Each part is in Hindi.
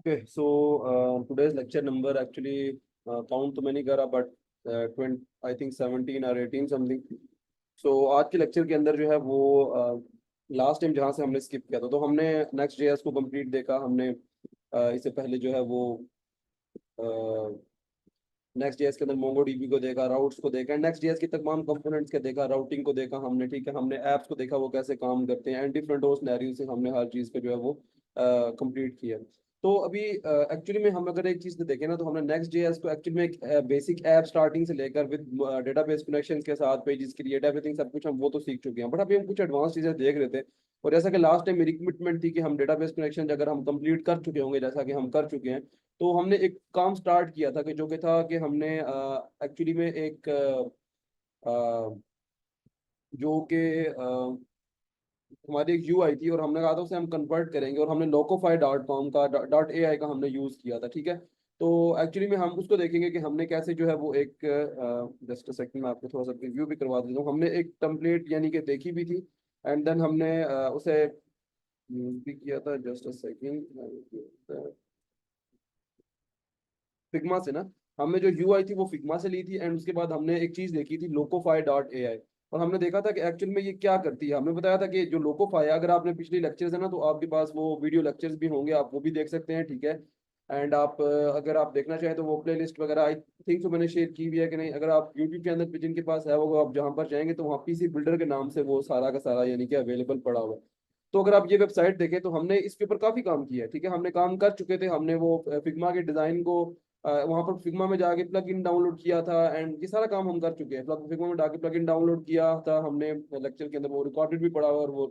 Okay, so today's lecture number actually count तो मैं नहीं करा बट 20 आई थिंक 17 और 18 समथिंग. सो आज के लेक्चर के अंदर जो है वो लास्ट टाइम जहाँ से हमने स्किप किया था तो हमने नेक्स्ट जेएस को कंप्लीट देखा हमने. इससे पहले जो है वो नेक्स्ट जेएस के अंदर मोंगोडीबी को देखा, राउट्स को देखा, नेक्स्ट जेएस की तमाम कंपोनेंट्स के देखा, राउटिंग को देखा हमने. ठीक है, हमने ऐप्स को देखा वो कैसे काम करते हैं एंड डिफरेंट होस्ट सिनेरियो से हमने हर चीज़ को जो है वो कंप्लीट किया. तो अभी एक्चुअली में हम अगर एक चीज़ देखें ना तो हमने नेक्स्ट जेएस को एक्चुअली में एक बेसिक ऐप स्टार्टिंग से लेकर विद डेटाबेस कनेक्शन के साथ पेजेस क्रिएट एवरीथिंग सब कुछ हम वो तो सीख चुके हैं. बट अभी हम कुछ एडवांस चीज़ें देख रहे थे. और जैसा कि लास्ट टाइम मेरी कमिटमेंट थी कि हम डेटाबेस कनेक्शन अगर हम कंप्लीट कर चुके होंगे जैसा कि हम कर चुके हैं तो हमने एक काम स्टार्ट किया था कि जो कि था कि हमने एक्चुअली में एक जो कि हमारी एक यू आई थी और हमने कहा था उसे हम कन्वर्ट करेंगे और हमने लोकोफाई.com का .ai का हमने यूज़ किया था. ठीक है, तो एक्चुअली में हम उसको देखेंगे कि हमने कैसे जो है वो एक जस्ट सेकंड में आपको थोड़ा सा रिव्यू भी करवा देता हूँ. हमने एक टेम्पलेट यानी कि देखी भी थी एंड देन हमने उसे यूज भी किया था. Just a second. फिग्मा से ना हमने जो यूआई थी वो फिग्मा से ली थी एंड उसके बाद हमने एक चीज देखी थी लोकोफाई.ai. और हमने देखा था कि एक्चुअल में ये क्या करती है. हमने बताया था कि जो लोकोफाई है, अगर आपने पिछले लेक्चर्स है ना तो आपके पास वो वीडियो लेक्चर्स भी होंगे, आप वो भी देख सकते हैं. ठीक है, एंड आप अगर आप देखना चाहें तो वो प्ले लिस्ट वगैरह आई थिंक तो मैंने शेयर की भी है कि नहीं. अगर आप यूट्यूब के अंदर जिनके पास है वो आप जहाँ पर जाएंगे तो वहाँ पीसी बिल्डर के नाम से वो सारा का सारा यानी कि अवेलेबल पड़ा हुआ है. तो अगर आप ये वेबसाइट देखें तो हमने इसके ऊपर काफी काम किया है. ठीक है, हमने काम कर चुके थे. हमने वो फिग्मा के डिजाइन को वहां पर फिग्मा में जाके प्लग इन डाउनलोड किया था एंड ये सारा काम हम कर चुके हैं. फिग्मा में जाके प्लग इन डाउनलोड किया था हमने लेक्चर के अंदर, वो रिकॉर्डेड भी पड़ा हुआ और वो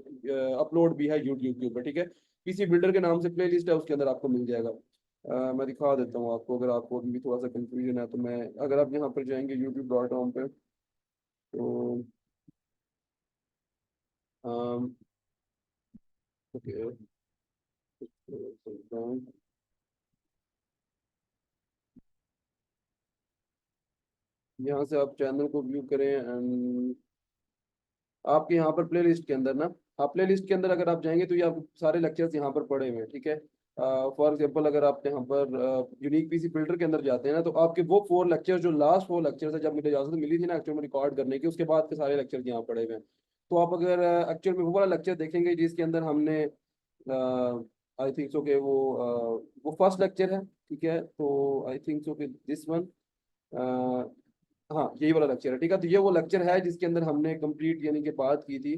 अपलोड भी है यूट्यूब के ऊपर. ठीक है, पीसी बिल्डर के नाम से प्ले लिस्ट है, उसके अंदर आपको मिल जाएगा. मैं दिखा देता हूँ आपको अगर आपको अभी भी थोड़ा सा कंफ्यूजन है तो मैं, अगर आप यहाँ पर जाएंगे youtube.com पे तो ओके, यहाँ से आप चैनल को व्यू करें एंड आपके यहाँ पर प्ले लिस्ट के अंदर ना, आप प्ले लिस्ट के अंदर अगर आप जाएंगे तो ये आप सारे लेक्चर्स यहाँ पर पड़े हुए हैं. ठीक है, फॉर एग्जांपल अगर आप यहाँ पर यूनिक पीसी फिल्टर के अंदर जाते हैं ना तो आपके वो 4 लेक्चर जो लास्ट 4 लेक्चर है जब मुझे इजाजत मिली थी ना एक्चुअल में रिकॉर्ड करने की, उसके बाद के सारे लेक्चर यहाँ पड़े हुए हैं. तो आप अगर एक्चुअल में वो वाला लेक्चर देखेंगे जिसके अंदर हमने आई थिंक सो के वो फर्स्ट लेक्चर है. ठीक है, तो आई थिंक सो कि दिस वन, हाँ यही वाला लेक्चर है. ठीक है, तो ये वो लेक्चर है जिसके अंदर हमने कंप्लीट यानी कि बात की थी,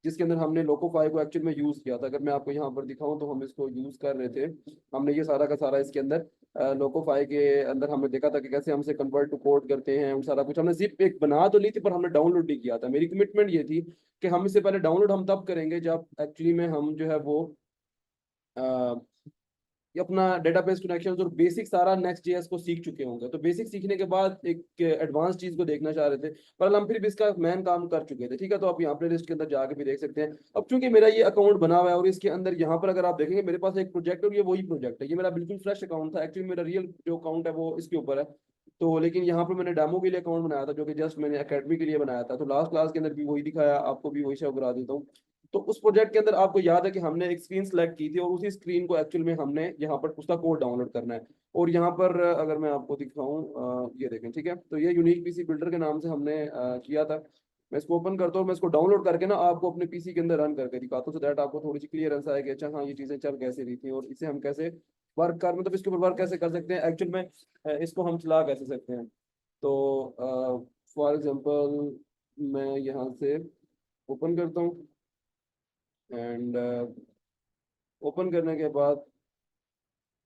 जिसके अंदर हमने लोकोफाई को एक्चुअल में यूज किया था. अगर मैं आपको यहाँ पर दिखाऊं तो हम इसको यूज कर रहे थे. हमने ये सारा का सारा इसके अंदर लोकोफाई के अंदर हमने देखा था कि कैसे हमसे कन्वर्ट टू कोड करते हैं. और सारा कुछ हमने जिप एक बना तो ली थी पर हमने डाउनलोड नहीं किया था. मेरी कमिटमेंट ये थी कि हम इससे पहले डाउनलोड हम तब करेंगे जब एक्चुअली में हम जो है वो ये अपना डेटाबेस कनेक्शन और बेसिक सारा नेक्स्ट जेएस को सीख चुके होंगे. तो बेसिक सीखने के बाद एक एडवांस चीज को देखना चाह रहे थे पर हम फिर भी इसका मेन काम कर चुके थे. ठीक है, तो आप यहाँ प्ले लिस्ट के अंदर जाके भी देख सकते हैं. अब चूंकि मेरा ये अकाउंट बना हुआ है और इसके अंदर यहाँ पर अगर आप देखेंगे मेरे पास एक प्रोजेक्ट और ये वही प्रोजेक्ट है. ये मेरा बिल्कुल फ्रेश अकाउंट था. एक्चुअली मेरा रियल जो अकाउंट है वो इसके ऊपर है. तो लेकिन यहाँ पर मैंने डेमो के लिए अकाउंट बनाया था जो कि जस्ट मैंने एकेडमी के लिए बनाया था. तो लास्ट क्लास के अंदर भी वही दिखाया, आपको भी वही शो करा देता हूँ. तो उस प्रोजेक्ट के अंदर आपको याद है कि हमने एक स्क्रीन सेलेक्ट की थी और उसी स्क्रीन को एक्चुअल में हमने यहाँ पर उसका कोड डाउनलोड करना है. और यहाँ पर अगर मैं आपको दिखाऊं, ये देखें. ठीक है, तो ये यूनिक पीसी बिल्डर के नाम से हमने किया था. मैं इसको ओपन करता हूँ, मैं इसको डाउनलोड करके ना आपको अपने पीसी के अंदर रन करके दिखाता हूँ सो दैट आपको थोड़ी सी क्लियरेंस आए कि अच्छा हाँ ये चीज़ें चल कैसे रही थी और इसे हम कैसे वर्क कर मतलब इसके ऊपर वर्क कैसे कर सकते हैं एक्चुअल में, इसको हम चला कैसे सकते हैं. तो फॉर एग्जांपल मैं यहाँ से ओपन करता हूँ एंड ओपन करने के बाद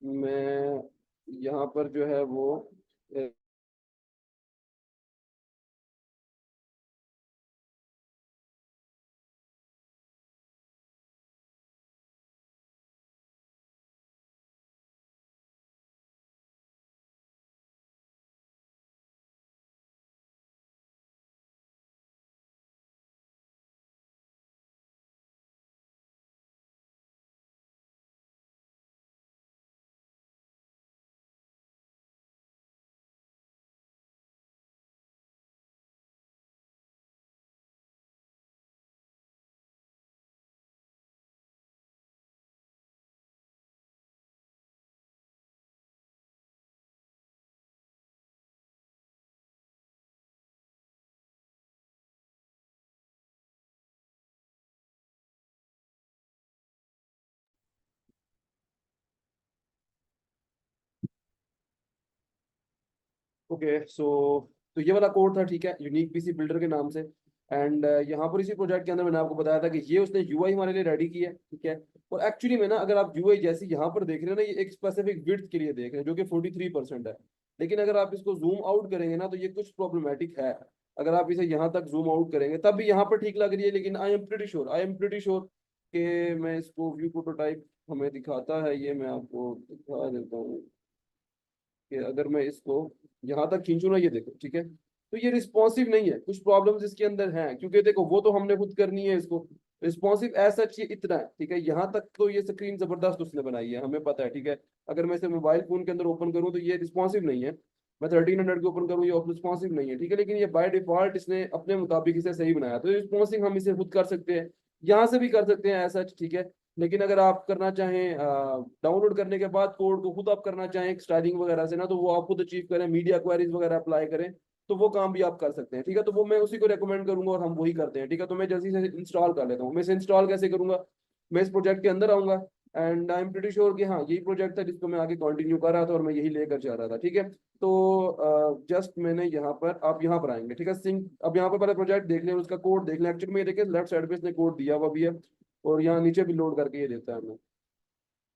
मैं यहाँ पर जो है वो ओके सो तो ये वाला कोड था, ठीक है, यूनिक पीसी बिल्डर के नाम से। एंड यहाँ पर इसी प्रोजेक्ट के अंदर मैंने आपको बताया था कि ये उसने यूआई हमारे लिए रेडी की है, ठीक है। और एक्चुअली में ना अगर आप यूआई जैसे यहाँ पर देख रहे हैं ना, ये एक स्पेसिफिक विड्थ के लिए देख रहे हैं जो कि 43% है। लेकिन अगर आप इसको जूम आउट करेंगे ना तो ये कुछ प्रॉब्लमेटिक है। अगर आप इसे यहाँ तक जूम आउट करेंगे तब भी यहाँ पर ठीक लग रही है, लेकिन आई एम प्रीटी श्योर कि मैं इसको व्यू प्रोटोटाइप हमें दिखाता है, ये मैं आपको दिखा देता हूँ कि अगर मैं इसको यहाँ तक खींचू ना, ये देखो, ठीक है, तो ये रिस्पॉन्सिव नहीं है, कुछ प्रॉब्लम्स इसके अंदर हैं, क्योंकि देखो वो तो हमने खुद करनी है इसको। रिस्पॉन्सिव ऐसा चाहिए इतना है, ठीक है। यहाँ तक तो ये स्क्रीन जबरदस्त उसने बनाई है, हमें पता है, ठीक है। अगर मैं इसे मोबाइल फोन के अंदर ओपन करूँ तो ये रिस्पॉन्सिव नहीं है। मैं 1300 के ओपन करूँ, ये रिस्पॉन्सिव नहीं है, ठीक है। लेकिन ये बाय डिफॉल्ट इसने अपने मुताबिक इसे सही बनाया, तो रिस्पॉन्सिव हम इसे खुद कर सकते हैं, यहाँ से भी कर सकते हैं ऐसा, ठीक है। लेकिन अगर आप करना चाहें डाउनलोड करने के बाद कोड को खुद आप करना चाहें स्टाइलिंग वगैरह से ना, तो वो आप खुद अचीव करें, मीडिया क्वेरीज वगैरह अप्लाई करें, तो वो काम भी आप कर सकते हैं, ठीक है। तो वो मैं उसी को रेकमेंड करूंगा और हम वही करते हैं, ठीक है। तो मैं जल्दी से इंस्टॉल कर लेता हूँ। मैं इसे इंस्टॉल कैसे करूंगा, मैं इस प्रोजेक्ट के अंदर आऊंगा and I am pretty sure कि हाँ यही प्रोजेक्ट था जिसको मैं आगे कंटिन्यू कर रहा था और मैं यही लेकर जा रहा था, ठीक है। तो जस्ट मैंने यहाँ पर, आप यहाँ पर आएंगे, ठीक है, सिंक। अब यहाँ पर पहले प्रोजेक्ट देख लें, उसका कोड देख लें। एक्चुअली में ये देखिए लेफ्ट साइड पे इसने कोड दिया हुआ भी है और यहाँ नीचे भी लोड करके ये देता है हमें।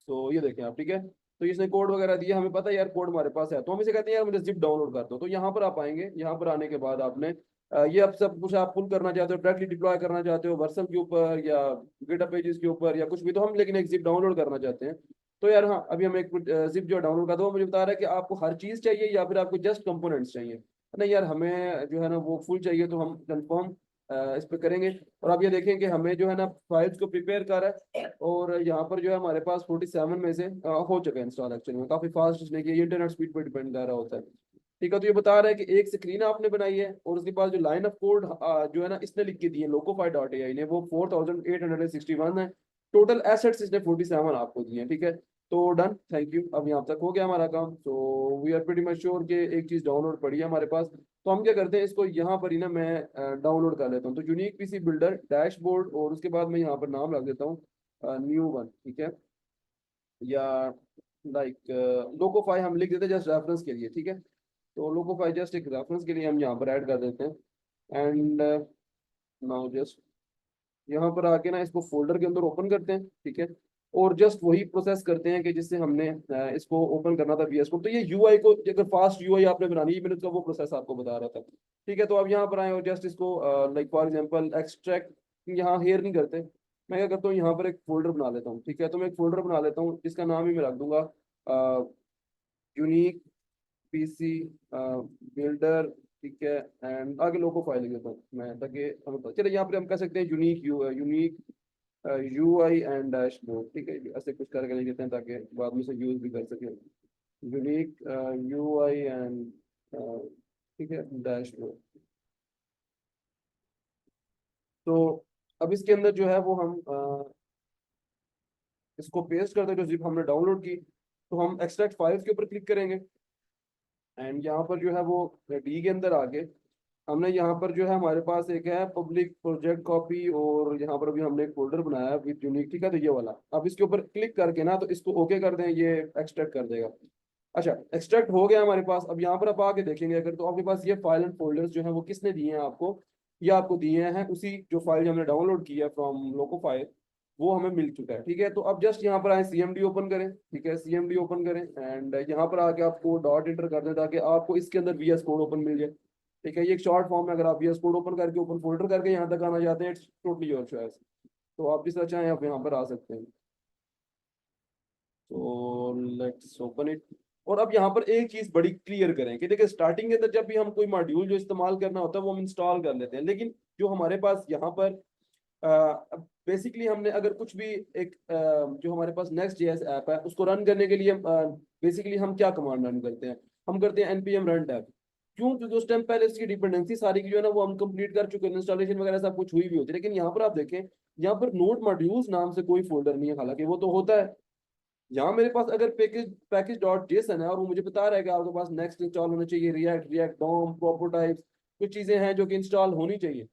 तो ये देखें आप, ठीक है। तो इसने कोड वगैरह दिया, हमें पता है यार कोड हमारे पास है, तो हम इसे कहते हैं यार मुझे जिप डाउनलोड कर दो। तो यहाँ पर आप आएंगे, यहाँ पर आने के बाद आपने ये अब सब कुछ आप पुल करना चाहते हो, डायरेक्टली डिप्लॉय करना चाहते हो वर्सल के ऊपर या गिटहब पेजेस के ऊपर या कुछ भी, तो हम लेकिन एक जिप डाउनलोड करना चाहते हैं। तो यार हाँ, अभी हम एक जिप जो डाउनलोड कर दो, मुझे बता रहा है कि आपको हर चीज़ चाहिए या फिर आपको जस्ट कंपोनेंट्स चाहिए। नहीं यार, हमें जो है ना वो फुल चाहिए, तो हम कंफर्म इस पे करेंगे। और आप ये देखें कि हमें जो है ना फाइल्स को प्रिपेयर कर रहा है और यहाँ पर जो है हमारे पास 47 में से हो चुका है इंस्टॉल। एक्चुअली में काफी फास्ट, इसलिए कि ये इंटरनेट स्पीड पर डिपेंड कर रहा होता है, ठीक है। तो ये बता रहा है कि एक स्क्रीन आपने बनाई है और उसके पास जो लाइन ऑफ कोड जो है ना इसने लिख के दी है लोकोफाई.ai ने, वो 4861 है। टोटल एसेट्स इसने 47 आपको दिए हैं, ठीक है। तो डन, थैंक यू, अब यहाँ तक हो गया हमारा काम। तो we are pretty much sure कि एक चीज डाउनलोड पड़ी है हमारे पास। तो हम क्या करते हैं, इसको यहाँ पर ही ना मैं डाउनलोड कर लेता हूँ। तो यूनिक पीसी बिल्डर डैशबोर्ड, और उसके बाद मैं यहाँ पर नाम रख देता हूँ न्यू वन, ठीक है। या लाइक लोकोफाई हम लिख देते हैं जस्ट रेफरेंस के लिए, ठीक है। तो लोकोफाई जस्ट एक रेफरेंस के लिए हम यहाँ पर ऐड कर देते हैं। एंड नाउ जस्ट यहाँ पर आके ना इसको फोल्डर के अंदर ओपन करते हैं, ठीक है। और जस्ट वही प्रोसेस करते हैं कि जिससे हमने इसको ओपन करना था वीएस कोड। तो ये यूआई को अगर फास्ट यूआई आपने बनानी है, मैंने उसका वो प्रोसेस आपको बता रहा था, ठीक है। तो अब यहाँ पर आए और जस्ट इसको लाइक फॉर एग्जांपल एक्सट्रैक्ट, यहाँ हेयर नहीं करते, मैं क्या करता हूँ यहाँ पर एक फोल्डर बना लेता हूँ, ठीक है। तो मैं एक फोल्डर बना लेता हूँ, इसका नाम ही मैं रख दूंगा यूनिक पीसी बिल्डर, ठीक है। एंड आगे लोगो फाइल लिख देता हूँ मैं, ताकि हमें पता चले। यहाँ पर हम कह सकते हैं unique you I and dashboard, ठीक है, ऐसे कुछ करके लिख देते हैं ताकि बाद में से यूज भी कर सके। यूनिक यू आई एंड, ठीक है, डैशबोर्ड। तो अब इसके अंदर जो है वो हम इसको पेस्ट करते हैं जो जिप हमने डाउनलोड की। तो हम एक्सट्रैक्ट फाइल्स के ऊपर क्लिक करेंगे एंड यहाँ पर जो है वो डी के अंदर आके हमने यहाँ पर जो है हमारे पास एक है पब्लिक प्रोजेक्ट कॉपी, और यहाँ पर भी हमने एक फोल्डर बनाया है विद यूनिक, ठीक है। तो ये वाला अब इसके ऊपर क्लिक करके ना, तो इसको ओके कर दें, ये एक्सट्रैक्ट कर देगा। अच्छा, एक्सट्रैक्ट हो गया हमारे पास। अब यहाँ पर आप आके देखेंगे अगर, तो आपके पास ये फाइल एंड फोल्डर्स जो है वो किसने दिए हैं आपको, ये आपको दिए हैं उसी जो फाइल हमने डाउनलोड की है फ्रॉम लोको फाइल, वो हमें मिल चुका है, ठीक है। तो अब जस्ट यहाँ पर आए, सीएमडी ओपन करें, ठीक है, सीएमडी ओपन करें एंड यहाँ पर आके आपको डॉट एंटर कर दें ताकि आपको इसके अंदर वीएस कोड ओपन मिल जाए, ठीक है। ये एक शॉर्ट फॉर्म है, अगर आप वीएस कोड ओपन करके ओपन फोल्डर करके यहाँ तक आना चाहते हैं, इट्स टोटली योर चॉइस। तो आप जिस तरह चाहें आप यहाँ पर आ सकते हैं। तो लेट्स ओपन इट। और अब यहाँ पर एक चीज बड़ी क्लियर करें कि देखिए स्टार्टिंग के अंदर जब भी हम कोई मॉड्यूल जो इस्तेमाल करना होता है वो हम इंस्टॉल कर लेते हैं, लेकिन जो हमारे पास यहाँ पर बेसिकली हमने अगर कुछ भी एक जो हमारे पास नेक्स्ट जेएस ऐप है उसको रन करने के लिए बेसिकली हम क्या कमांड रन करते हैं, हम करते हैं npm run टैब। क्यों? क्योंकि उस टाइम पहले इसकी डिपेंडेंसी सारी की जो है ना वो हम कंप्लीट कर चुके हैं, इंस्टॉलेशन वगैरह सब कुछ हुई भी होती है। लेकिन यहाँ पर आप देखें, यहाँ पर नोड मॉड्यूल्स नाम से कोई फोल्डर नहीं है, हालांकि वो तो होता है। यहाँ मेरे पास अगर पैकेज डॉट जेसन है और वो मुझे बता रहा है कि आपके पास नेक्स्ट इंस्टॉल होना चाहिए रिएक्ट डॉम प्रोटोटाइप्स, कुछ चीजें हैं जो कि इंस्टॉल होनी चाहिए।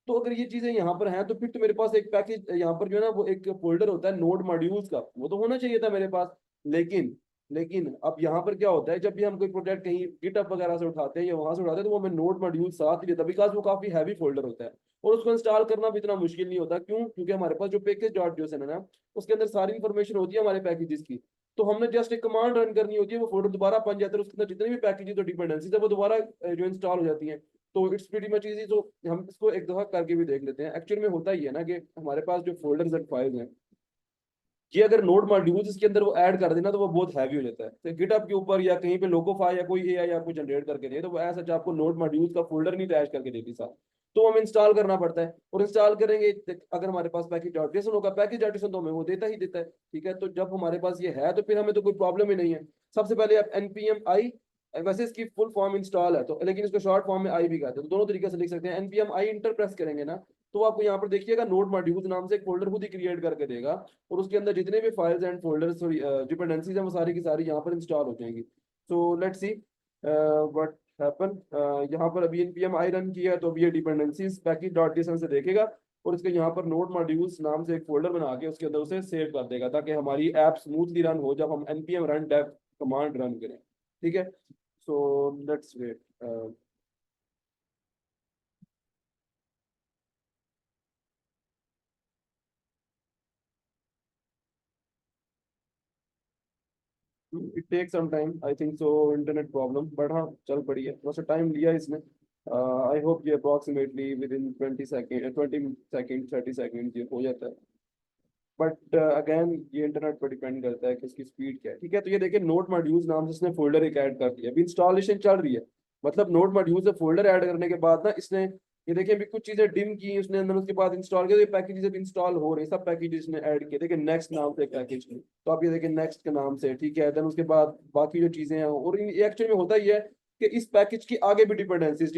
तो अगर ये चीजें यहाँ पर हैं तो फिर तो मेरे पास एक पैकेज यहाँ पर जो है ना वो एक फोल्डर होता है नोड मॉड्यूल्स का, वो तो होना चाहिए था मेरे पास। लेकिन लेकिन अब यहाँ पर क्या होता है, जब भी हम कोई प्रोजेक्ट कहीं गिटअप वगैरह से उठाते हैं या वहां से उठाते हैं, तो वो हमें नोड मॉड्यूल साथ ही देता है, बिकॉज वो काफी हैवी फोल्डर होता है और उसको इंस्टॉल करना भी इतना मुश्किल नहीं होता। क्यों? क्योंकि हमारे पास जो पैकेज डॉट जोसन है ना, उसके अंदर सारी इंफॉर्मेशन होती है हमारे पैकेजेस की। तो हमने जस्ट एक कमांड रन करनी होती है, वो फोल्डर दोबारा बन जाता है, उसके अंदर जितने भी पैकेजेस और डिपेंडेंसीज है वो दोबारा जो इंस्टॉल हो जाती हैं। तो इट्स प्रीटी मच इजी। तो हम इसको एक दफा करके भी देख लेते हैं। एक्चुअल में होता ही है ना कि हमारे पास जो फोल्डर्स एंड फाइल्स हैं, ये अगर नोड मॉड्यूल्स इसके अंदर वो ऐड कर देना तो वो बहुत हैवी हो जाता है। तो गिटहब के ऊपर या कहीं पे लोकोफाई या कोई एआई आपको जनरेट करके दे, तो वो ऐसा आपको नोड मॉड्यूल्स का फोल्डर नहीं अटैच करके देती साथ। तो हम इंस्टॉल करना पड़ता है, और इंस्टॉल करेंगे अगर हमारे पास पैकेज डॉट जेसन होगा, पैकेज डॉट जेसन तो हमें वो देता ही देता है। ठीक है, तो जब हमारे पास ये है तो फिर हमें तो कोई प्रॉब्लम ही नहीं है। सबसे पहले आप npm आई, वैसे इसकी फुल फॉर्म इंस्टॉल है तो, लेकिन इसको शॉर्ट फॉर्म में आई भी कहते हैं, तो दोनों तरीके से लिख सकते हैं। npm आई इंटर प्रेस करेंगे ना, तो आपको यहाँ पर देखिएगा नोड मॉड्यूल्स नाम से एक फोल्डर खुद ही क्रिएट करके देगा, और उसके अंदर जितने भी फाइल्स एंड फोल्डर्स डिपेंडेंसीज हैं वो सारी की सारी यहाँ पर इंस्टॉल हो जाएंगी। So let's see what happen. यहाँ पर अभी npm आई रन किया है, तो अभी ये डिपेंडेंसीज पैकेज डॉट जेसन से देखेगा, और इसके यहाँ पर नोड मॉड्यूल्स नाम से एक फोल्डर बना के उसके अंदर उसे सेव कर देगा, ताकि हमारी ऐप स्मूथली रन हो जब हम npm run dev command run करें। ठीक है, so let's wait. It take some time, I think so, internet problem, but हाँ चल पड़ी है, थोड़ा सा टाइम लिया है इसने। आई होप ये approximately with in 20 second, 20 second, 30 second ये हो जाता है। बट अगेन ये इंटरनेट पर डिपेंड करता है कि इसकी स्पीड क्या है। ठीक है, तो ये देखिए नोड मॉड्यूल्स नाम से इसने फोल्डर एक ऐड कर दिया, अभी इंस्टॉलेशन चल रही है। मतलब नोड मॉड्यूल से फोल्डर ऐड करने के बाद ना इसने, ये देखिए अभी कुछ चीजें डिम की उसने अंदर, उसके बाद इंस्टॉल किया, तो ये पैकेजेस अभी इंस्टॉल हो रहे हैं, सब पैकेजेस इसने ऐड किए। देखिए नेक्स्ट नाम से पैकेज, तो आप ये देखिए नेक्स्ट के नाम से। ठीक है, देन उसके बाद बाकी जो चीजें हैं, और एक्चुअली में होता ही है कि इस पैकेज की आगे भी डिपेंडेंसीज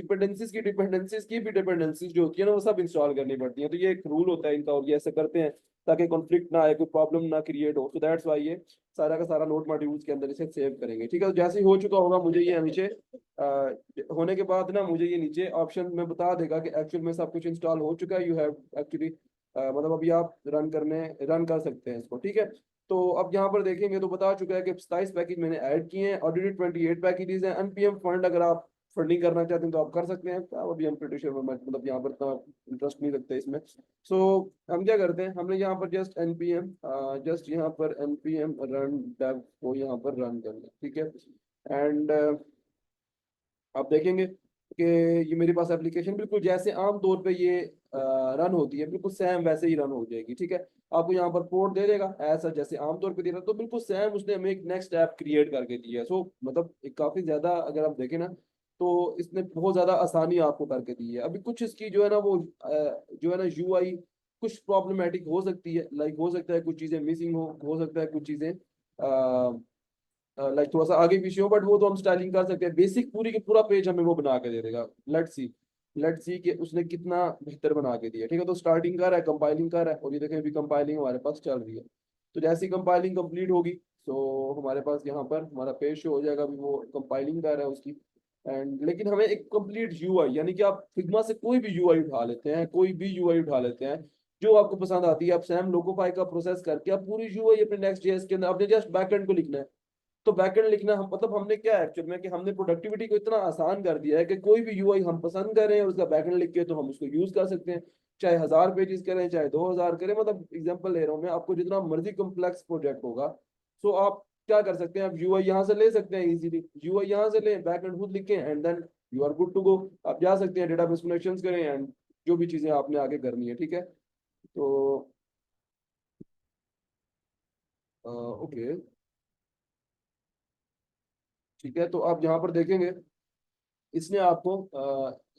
जो होती है ना, वो सब इंस्टॉल करनी पड़ती है। तो ये एक रूल होता है इनका, और ये ऐसे करते हैं ताकि कॉन्फ्लिक्ट ना आए, कोई प्रॉब्लम ना क्रिएट हो। तो दैट्स वाई ये सारा का सारा नोट मॉड्यूल्स के अंदर इसे सेव करेंगे। ठीक है, तो जैसे ही हो चुका होगा मुझे ये नीचे होने के बाद ना, मुझे ये नीचे ऑप्शन में बता देगा कि एक्चुअल में सब कुछ इंस्टॉल हो चुका है, यू हैव एक्चुअली, मतलब अभी आप रन कर सकते हैं इसको। ठीक है, तो अब यहाँ पर देखेंगे तो बता चुका है कि 27 पैकेज मैंने ऐड किए हैं, ऑलरेडी 28 पैकेजेस हैं। npm फंड अगर आप फंडिंग करना चाहते हैं तो आप कर सकते हैं। अब अभी हम प्रीटी श्योर, मतलब यहाँ पर इतना इंटरेस्ट नहीं रखते इसमें। सो हम क्या करते हैं, हमने यहाँ पर जस्ट यहाँ पर npm रन डेव को यहाँ पर रन करना। ठीक है, एंड आप देखेंगे कि ये मेरे पास एप्लीकेशन बिल्कुल जैसे आम तौर पे ये रन होती है, बिल्कुल सेम वैसे ही रन हो जाएगी। ठीक है, आपको यहाँ पर पोर्ट दे देगा ऐसा जैसे आमतौर पे दे रहा, तो बिल्कुल सेम उसने हमें एक नेक्स्ट ऐप क्रिएट करके दिया है। सो मतलब एक काफी ज्यादा अगर आप देखें ना, तो इसने बहुत ज्यादा आसानी आपको करके दी है। अभी कुछ इसकी जो है ना वो जो है ना यूआई कुछ प्रॉब्लमेटिक हो सकती है, लाइक हो सकता है कुछ चीजें मिसिंग हो सकता है कुछ चीजें लाइक थोड़ा सा आगे पीछे हो, बट वो तो हम स्टाइलिंग कर सकते हैं। बेसिक पूरी की पूरा पेज हमें वो बना के दे देगा। लेट्स सी कि उसने कितना बेहतर बना के दिया। ठीक है, तो स्टार्टिंग कर रहा है, कंपाइलिंग कर रहा है, और ये देखें अभी कंपाइलिंग हमारे पास चल रही है। तो जैसे ही कंपाइलिंग कंप्लीट होगी, तो हमारे पास यहाँ पर हमारा पेज शो हो जाएगा। अभी वो कंपाइलिंग कर रहा है उसकी, एंड लेकिन हमें एक कंप्लीट यूआई, यानी कि आप फिग्मा से कोई भी यूआई उठा लेते हैं, कोई भी यूआई उठा लेते हैं जो आपको पसंद आती है, आप सैम लोकोफाई का प्रोसेस करके आप पूरी यूआई अपने नेक्स्ट जेएस के अंदर, आपने जस्ट बैकएंड को लिखना है। तो बैकएंड लिखना हम, मतलब हमने क्या है एक्चुअल में कि हमने प्रोडक्टिविटी को इतना आसान कर दिया है कि कोई भी यूआई हम पसंद करें और उसका बैकएंड लिख के तो हम उसको यूज कर सकते हैं, चाहे 1000 पेजेस करें चाहे 2000 करें। मतलब एग्जांपल ले रहा हूँ मैं, आपको जितना मर्जी कॉम्प्लेक्स प्रोजेक्ट होगा, सो आप क्या कर सकते हैं, आप यूआई यहाँ से ले सकते हैं इजीली, यूआई यहाँ से लें, बैकएंड खुद लिखें, and then you are good to go. आप जा सकते हैं, डेटाबेस कनेक्शंस करें, एंड जो भी चीजें आपने आगे करनी है। ठीक है, तो ओके, ठीक है, तो आप यहाँ पर देखेंगे इसने आपको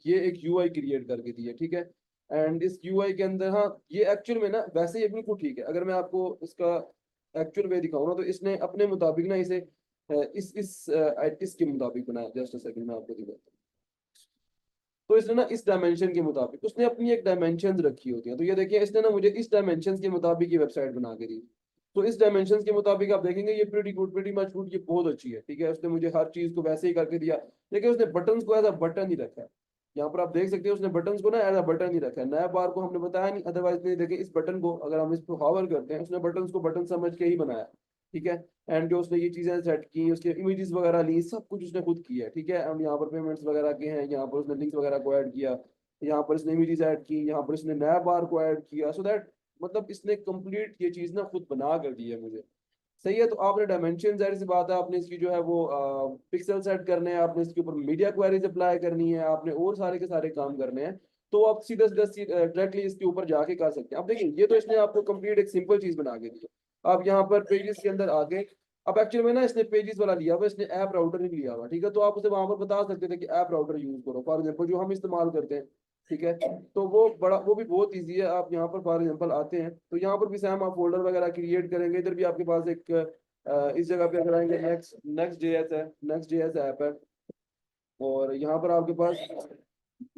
ये एक यूआई क्रिएट करके दी है। ठीक है, एंड इस यूआई के अंदर, हाँ ये एक्चुअल में ना वैसे ये बिल्कुल ठीक है। अगर मैं आपको इसका एक्चुअल वे दिखाऊँ ना, तो इसने अपने मुताबिक ना इसे इसके मुताबिक बनाया। जस्ट अ सेकंड, मैं आपको दिखाता हूँ। तो इसने ना इस डायमेंशन के मुताबिक उसने अपनी एक डायमेंशन रखी होती है। तो ये देखिए इसने ना मुझे इस डायमेंशन के मुताबिक ये वेबसाइट बना के दी। तो इस डायमेंशन के मुताबिक आप देखेंगे ये pretty good, pretty much good, ये बहुत अच्छी है। ठीक है, उसने मुझे हर चीज को वैसे ही करके दिया, लेकिन उसने बटन को एज अ बटन ही रखा है। यहाँ पर आप देख सकते हैं उसने बटन को ना एज अ बटन ही रखा है, नया बार को हमने बताया नहीं। अदरवाइज नहीं, देखिए इस बटन को अगर हम इस पर हावर करते हैं, उसने बटन को बटन समझ के ही बनाया। ठीक है। एंड जो उसने ये चीजें सेट की, उसके इमेजेस वगैरह ली, सब कुछ उसने खुद किया है, ठीक है। हम यहाँ पर पेमेंट्स वगैरह के हैं, यहाँ पर उसने लिंक्स वगैरह को ऐड किया, यहाँ पर इसने इमेजेस ऐड की, यहाँ पर इसने नया बार को ऐड किया, सो दैट मतलब इसने कंप्लीट ये चीज ना खुद बना कर दी है मुझे। सही है। तो आपने डायमेंशन, जाहिर सी बात है, आपने इसकी जो है वो पिक्सल सेट करने हैं, आपने इसके ऊपर मीडिया क्वेरीज अप्लाई करनी है, आपने और सारे के सारे काम करने हैं। तो आप सीधा सीधा डायरेक्टली इसके ऊपर जाके कर सकते हैं। अब देखिए, ये तो इसने आपको कंप्लीट एक सिंपल चीज बना के दी है। आप यहाँ पर पेजेस के अंदर आगे, अब एक्चुअली में ना इसने पेजेस वाला लिया हुआ, इसने ऐप राउटर नहीं लिया हुआ, ठीक है। तो आप उसे वहां पर बता सकते थे कि ऐप राउटर यूज करो, फॉर एग्जाम्पल जो हम इस्तेमाल करते हैं, ठीक है। तो वो भी बहुत ईजी है। आप यहाँ पर फॉर एग्जाम्पल आते हैं, तो यहाँ पर भी सेम आप फोल्डर वगैरह क्रिएट करेंगे। इधर भी आपके पास एक इस जगह पे अगर आएंगे, नेक्स्ट नेक्स्ट जेएस है, नेक्स्ट जेएस ऐप है। और यहाँ पर आपके पास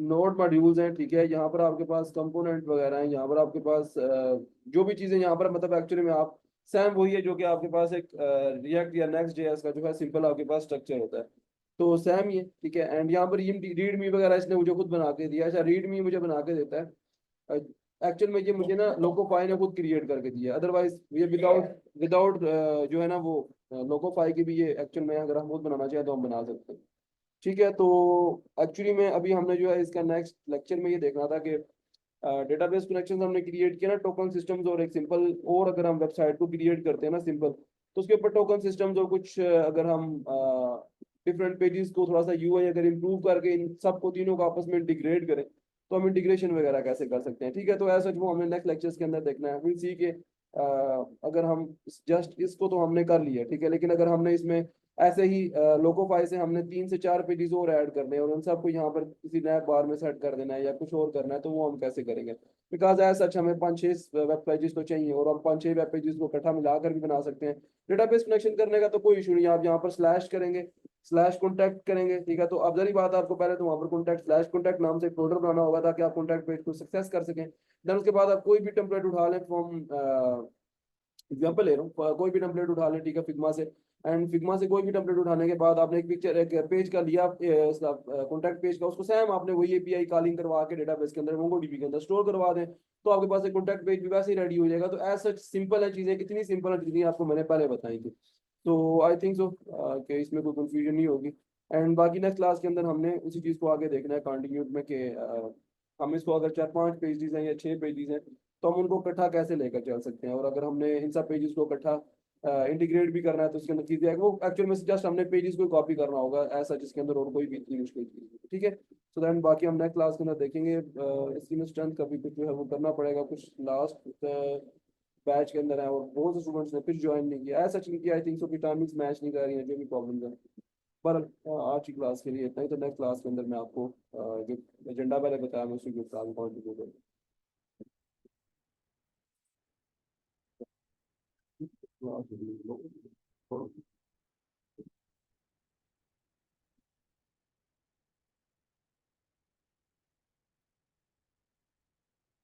नोड मॉड्यूल्स हैं, ठीक है। यहाँ पर आपके पास कंपोनेंट वगैरह हैं, यहाँ पर आपके पास जो भी चीज़ें यहाँ पर मतलब एक्चुअली में आप सेम वही है जो कि आपके पास एक रिएक्ट या नेक्स्ट जेएस का जो है सिंपल आपके पास स्ट्रक्चर होता है। तो सेम ही है, ठीक है। एंड यहाँ पर रीड मी वगैरह इसने मुझे खुद बना के दिया। अच्छा, रीड मी मुझे बना के देता है एक्चुअल में, ये मुझे ना लोकोफाई ने खुद क्रिएट करके दिया है। अदरवाइज ये विदाउट विदाउट जो है ना वो लोकोफाई की भी ये एक्चुअल में अगर हम खुद बनाना चाहें तो हम बना सकते हैं, ठीक है। तो एक्चुअली में अभी हमने जो है इसका नेक्स्ट लेक्चर में ये देखना था कि डेटाबेस कनेक्शन हमने क्रिएट किया ना, टोकन सिस्टम्स और एक सिंपल, और अगर हम वेबसाइट को क्रिएट करते हैं ना सिंपल, तो उसके ऊपर टोकन सिस्टम्स और कुछ अगर हम डिफरेंट पेजेस को थोड़ा सा यूआई अगर इम्प्रूव करके इन सबको तीनों को आपस में इंटीग्रेट करें, तो हम इंटीग्रेशन वगैरह कैसे कर सकते हैं, ठीक है। तो ऐसा जो हमें नेक्स्ट लेक्चर्स के अंदर देखना है, विल सी के अगर हम जस्ट इसको तो हमने कर लिया, ठीक है, लेकिन अगर हमने इसमें ऐसे ही लोकोफाई से हमने 3 से 4 पेजेस और ऐड करने हैं और उन सबको यहाँ पर किसी नए बार में सेट कर देना है या कुछ और करना है, तो वो हम कैसे करेंगे। बिकॉज एज सच हमें 5-6 वेब पेजेस तो चाहिए, और हम 5-6 वेब पेजेस को इकट्ठा मिलाकर भी बना सकते हैं। डेटाबेस कनेक्शन करने का तो कोई इशू नहीं है, आप यहाँ पर स्लैश करेंगे, स्लैश कॉन्टैक्ट करेंगे, ठीक है। तो अब जरी बात है, आपको पहले तो वहाँ पर कॉन्टैक्ट स्लैश कॉन्टैक्ट नाम से एक फोल्डर बनाना होगा ताकि आप कॉन्टैक्ट पेज को सक्सेस कर सकें। देन उसके बाद आप कोई भी टेम्पलेट उठा लें फ्रॉम, एग्जाम्पल ले रहा हूँ, कोई भी टेम्पलेट उठा लें, ठीक है, फिग्मा से। एंड फिग्मा से कोई भी टेम्पलेट उठाने के बाद आपने एक पिक्चर, एक पेज का लिया कॉन्टैक्ट पेज का, उसको सेम आपने वही एपीआई कॉलिंग करवा के डेटाबेस के अंदर मोंगोडीबी के अंदर स्टोर करवा दें, तो आपके पास एक कॉन्टैक्ट पेज भी वैसे ही रेडी हो जाएगा। तो एज सच सिंपल है चीज़ें, कितनी सिंपल है जितनी आपको मैंने पहले बताई थी। तो आई थिंक सो कि इसमें कोई कंफ्यूजन नहीं होगी। एंड बाकी नेक्स्ट क्लास के अंदर हमने उसी चीज़ को आगे देखना है कंटिन्यूड में कि हम इसको अगर 4-5 पेजेस हैं या 6 पेजेस हैं, तो हम उनको इकट्ठा कैसे लेकर चल सकते हैं। और अगर हमने इन सब पेजेस को इकट्ठा इंटीग्रेट भी करना है, तो उसके अंदर चीजें वो एक्चुअल में जस्ट हमने पेजेस को कॉपी करना होगा ऐसा, जिसके अंदर और कोई भी इतनी मुश्किल चीज नहीं है, ठीक है। सो देन बाकी हम नेक्स्ट क्लास के अंदर देखेंगे। इसकी में स्ट्रेंथ का भी कुछ जो है वो करना पड़ेगा, कुछ लास्ट बैच के अंदर है और बहुत से स्टूडेंट्स ने फिर ज्वाइन नहीं किया, ऐसा नहीं किया। आई थिंक सो कि टाइमिंग्स मैच नहीं कर रही है, जो भी प्रॉब्लम है। पर आज की क्लास के लिए इतना ही। तो नेक्स्ट क्लास के अंदर मैं आपको जो एजेंडा पहले बताया मैं उसी के साथ कॉन्ट्रीब्यूट करूँगा।